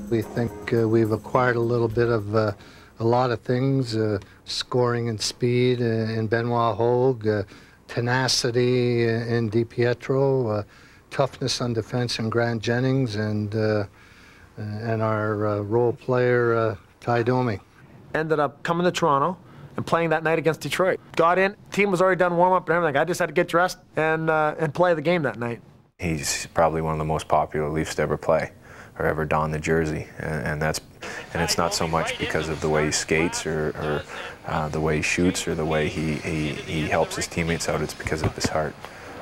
We think we've acquired a little bit of a lot of things, scoring and speed in Benoit Hogue, tenacity in DiPietro, toughness on defense in Grant Jennings, and our role player, Domi. Ended up coming to Toronto and playing that night against Detroit. Got in, team was already done warm-up and everything. I just had to get dressed and play the game that night. He's probably one of the most popular Leafs to ever play or ever don the jersey, and it's not so much because of the way he skates or the way he shoots or the way he helps his teammates out. It's because of his heart,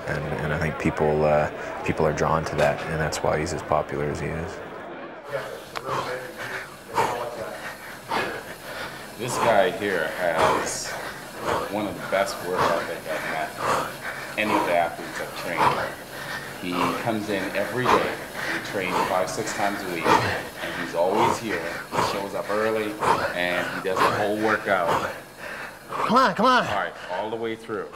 and I think people are drawn to that, and that's why he's as popular as he is. This guy here has one of the best work ethic I've met any of the athletes I've trained. He comes in every day. We train 5-6 times a week, and he's always here. He shows up early, and he does the whole workout. Come on, come on. All right, all the way through.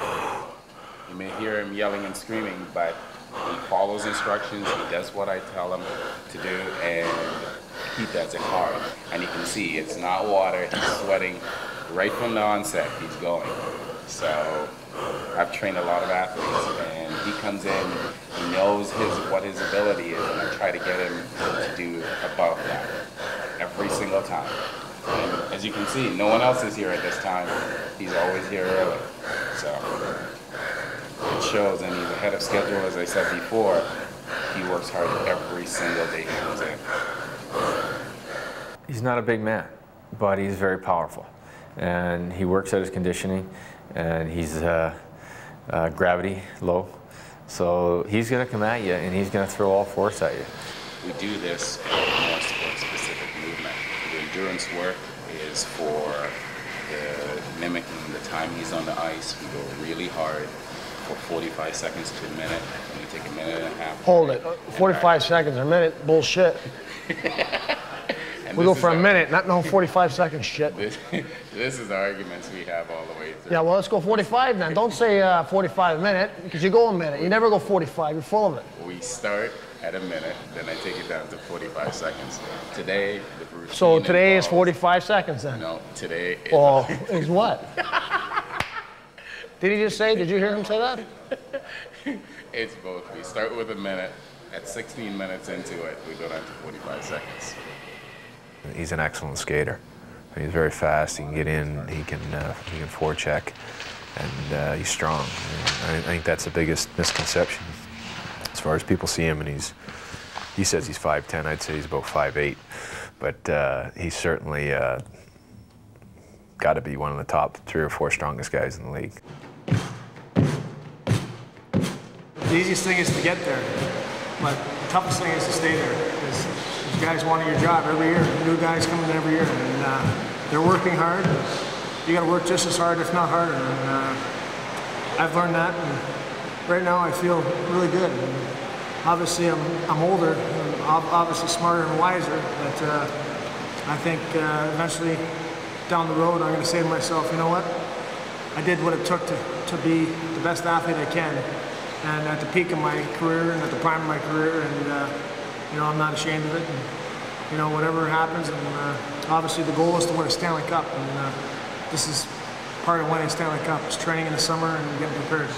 You may hear him yelling and screaming, but he follows instructions. He does what I tell him to do, and he does it hard. And you can see it's not water. He's sweating right from the onset. He's going. So I've trained a lot of athletes, and he comes in, he knows what his ability is, and I try to get him to do above that every single time. And as you can see, no one else is here at this time. He's always here early. So it shows, and he's ahead of schedule, as I said before. He works hard every single day he comes in. He's not a big man, but he's very powerful. And he works at his conditioning, and he's gravity low. So he's going to come at you, and he's going to throw all force at you. We do this for more sport-specific movement. The endurance work is for mimicking the time he's on the ice. We go really hard for 45 seconds to a minute, and we take a minute and a half. Hold it. 45 seconds a minute? Bullshit. We go for a minute, not no 45 seconds shit. This is the arguments we have all the way through. Yeah, well, let's go 45 then. Don't say 45 a minute, because you go a minute. You never go 45. You're full of it. We start at a minute, then I take it down to 45 seconds. Today, the routine So today involves, is 45 seconds then? No, today is... Oh, is what? Did he just say, did you hear him say that? It's both. We start with a minute. At 16 minutes into it, we go down to 45 seconds. He's an excellent skater. He's very fast. He can get in. He can forecheck, and he's strong. And I think that's the biggest misconception as far as people see him. And he says he's 5'10". I'd say he's about 5'8". But he's certainly got to be one of the top 3 or 4 strongest guys in the league. The easiest thing is to get there, but the toughest thing is to stay there. Because these guys wanting your job every year. New guys coming in every year, and they're working hard. You got to work just as hard, if not harder. And I've learned that, and right now I feel really good. And obviously, I'm older, and obviously smarter and wiser. But I think eventually, down the road, I'm going to say to myself, you know what? I did what it took to be the best athlete I can. And at the peak of my career and at the prime of my career, and you know, I'm not ashamed of it. And, you know, whatever happens, and obviously the goal is to win a Stanley Cup, and this is part of winning a Stanley Cup. It's training in the summer and getting prepared.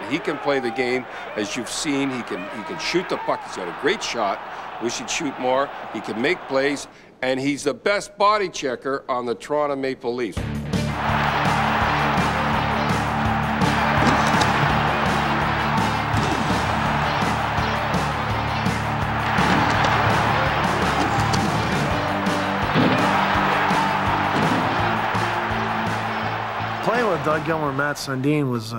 He can play the game, as you've seen. He can shoot the puck. He's got a great shot. Wish he'd shoot more. He can make plays, and he's the best body checker on the Toronto Maple Leafs. Playing with Doug Gilmour and Matt Sundin was,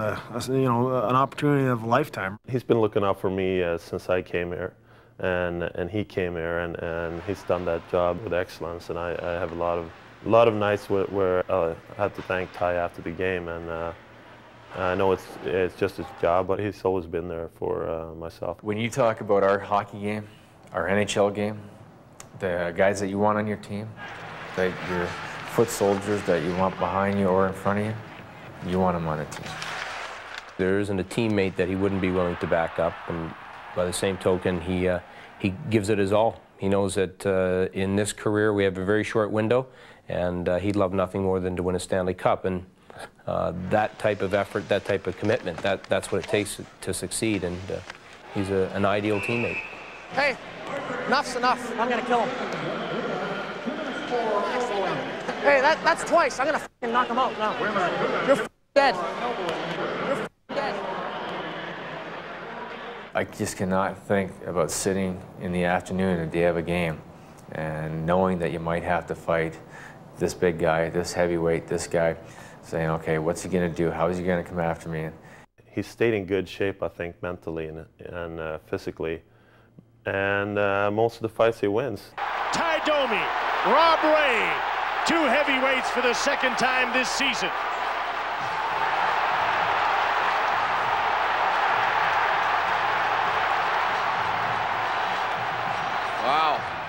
you know, an opportunity of a lifetime. He's been looking out for me since I came here, and he came here, and he's done that job with excellence. And I have a lot of nights where I had to thank Ty after the game, and I know it's just his job, but he's always been there for myself. When you talk about our hockey game, our NHL game, the guys that you want on your team, that your foot soldiers that you want behind you or in front of you, you want them on a team. There isn't a teammate that he wouldn't be willing to back up, and by the same token, he gives it his all. He knows that in this career we have a very short window, and he'd love nothing more than to win a Stanley Cup. And that type of effort, that type of commitment, that's what it takes to succeed, and he's an ideal teammate. Hey, enough's enough. I'm gonna kill him. Hey, that's twice. I'm gonna fucking knock him out now. You're dead. You're dead. I just cannot think about sitting in the afternoon the day of a game and knowing that you might have to fight this big guy, this heavyweight, this guy, saying, okay, what's he going to do? How is he going to come after me? He stayed in good shape, I think, mentally and physically. And most of the fights he wins. Domi, Rob Ray, 2 heavyweights for the second time this season.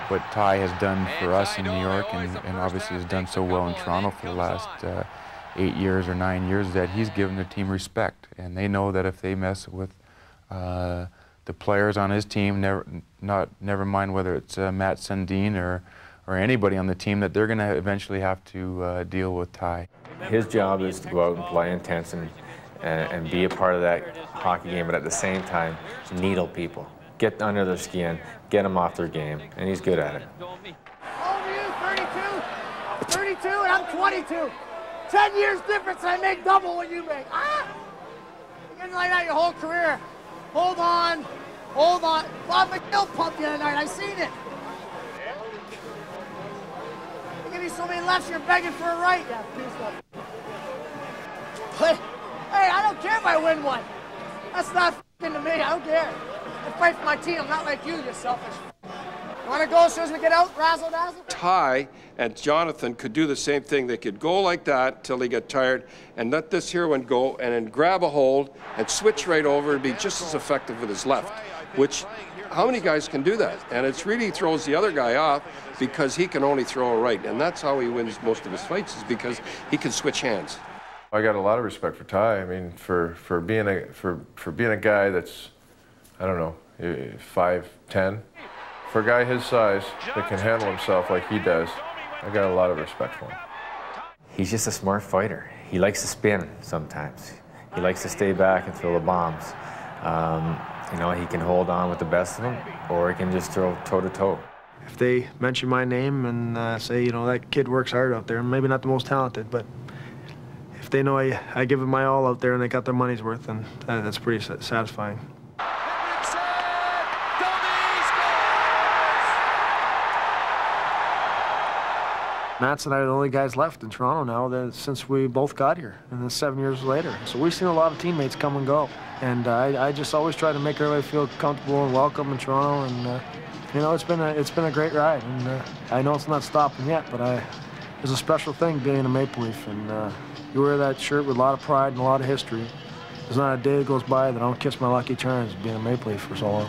What Ty has done for us in New York, and obviously has done so well in Toronto for the last 8 years or 9 years, that he's given the team respect, and they know that if they mess with the players on his team, never mind whether it's Matt Sundin or anybody on the team, that they're going to eventually have to deal with Ty. His job is to go out and play intense and be a part of that hockey game, but at the same time, needle people. Get under their skin, get them off their game, and he's good at it. How old are you? 32? 32 and I'm 22. 10 years difference and I make double what you make. Ah! You're getting like that your whole career. Hold on. Hold on. Bob McGill pumped the other night. I seen it. You give me so many lefts, you're begging for a right. Yeah, hey, I don't care if I win one. That's not f***ing to me. I don't care. I fight for my team. I'm not like you selfish. You want to go as soon as we get out, razzle-dazzle? Ty and Jonathan could do the same thing. They could go like that till they get tired and let this here one go and then grab a hold and switch right over and be just as effective with his left, which how many guys can do that? And it really throws the other guy off because he can only throw a right. And that's how he wins most of his fights, is because he can switch hands. I got a lot of respect for Ty. I mean, for being a guy that's, I don't know, 5'10", for a guy his size that can handle himself like he does, I got a lot of respect for him. He's just a smart fighter. He likes to spin sometimes. He likes to stay back and throw the bombs. You know, he can hold on with the best of them, or he can just throw toe-to-toe. If they mention my name and say, you know, that kid works hard out there, maybe not the most talented, but if they know I give it my all out there and they got their money's worth, then that's pretty satisfying. Matt's and I are the only guys left in Toronto now since we both got here, and then 7 years later. So we've seen a lot of teammates come and go, and I just always try to make everybody feel comfortable and welcome in Toronto. And you know, it's been a great ride, and I know it's not stopping yet, but it's a special thing being a Maple Leaf, and you wear that shirt with a lot of pride and a lot of history. There's not a day that goes by that I don't kiss my lucky charms being a Maple Leaf for so long.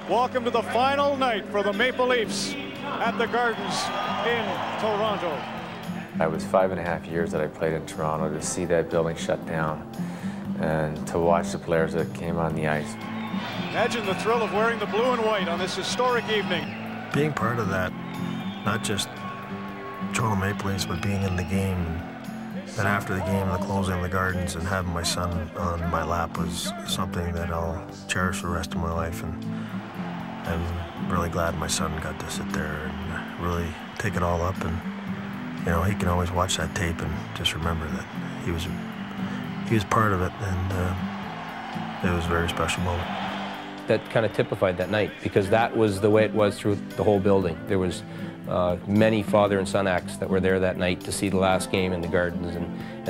Welcome to the final night for the Maple Leafs at the Gardens in Toronto. It was 5.5 years that I played in Toronto. To see that building shut down and to watch the players that came on the ice. Imagine the thrill of wearing the blue and white on this historic evening. Being part of that, not just Toronto Maple Leafs, but being in the game. Then after the game, the closing of the Gardens, and having my son on my lap was something that I'll cherish the rest of my life. And I'm really glad my son got to sit there and really take it all up. And you know, he can always watch that tape and just remember that he was part of it, and it was a very special moment. That kind of typified that night, because that was the way it was through the whole building. There was many father and son acts that were there that night to see the last game in the Gardens, and